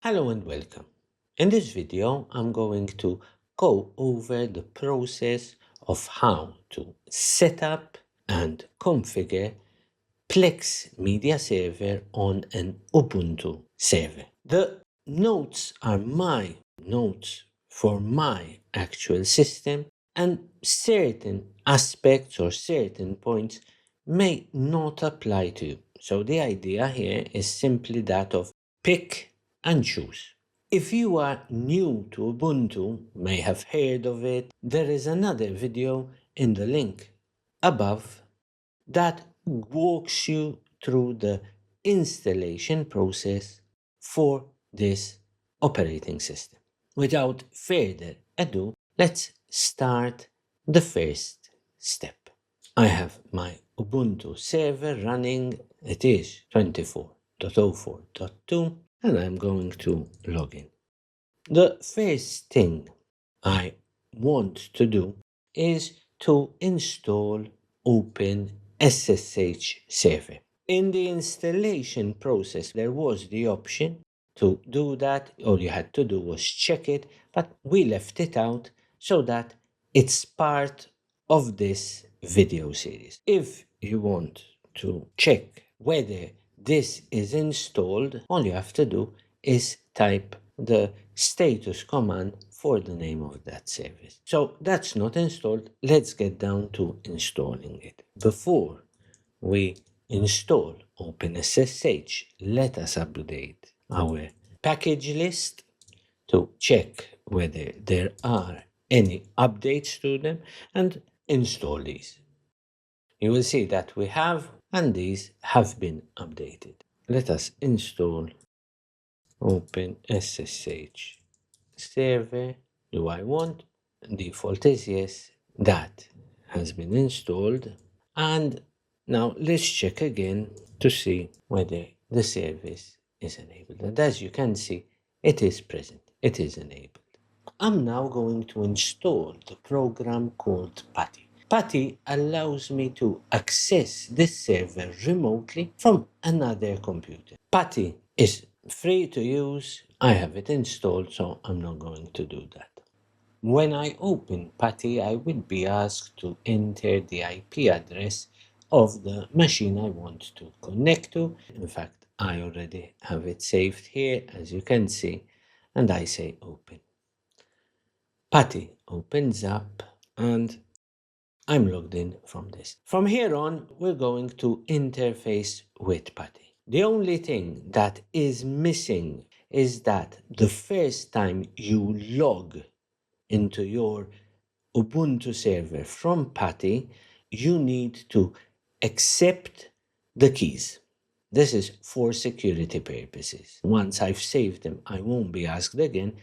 Hello and welcome. In this video, I'm going to go over the process of how to set up and configure Plex Media Server on an Ubuntu server. The notes are my notes for my actual system, and certain aspects or certain points may not apply to you. So the idea here is simply that of pick and choose. If you are new to Ubuntu, may have heard of it, there is another video in the link above that walks you through the installation process for this operating system. Without further ado, let's start the first step. I have my Ubuntu server running. It is 24.04.2 and I'm going to log in. The first thing I want to do is to install OpenSSH Server. In the installation process, there was the option to do that. All you had to do was check it, but we left it out so that it's part of this video series. If you want to check whether this is installed, all you have to do is type the status command for the name of that service. So that's not installed. Let's get down to installing it. Before we install OpenSSH, let us update our package list to check whether there are any updates to them and install these. You will see that we have, and these have been updated. Let us install OpenSSH Server. Do I want? Default is yes. That has been installed. And now let's check again to see whether the service is enabled. And as you can see, it is present. It is enabled. I'm now going to install the program called PuTTY. PuTTY allows me to access this server remotely from another computer. PuTTY is free to use. I have it installed, so I'm not going to do that. When I open PuTTY, I will be asked to enter the IP address of the machine I want to connect to. In fact, I already have it saved here, as you can see, and I say open. PuTTY opens up and I'm logged in from this. From here on, we're going to interface with PuTTY. The only thing that is missing is that the first time you log into your Ubuntu server from PuTTY, you need to accept the keys. This is for security purposes. Once I've saved them, I won't be asked again,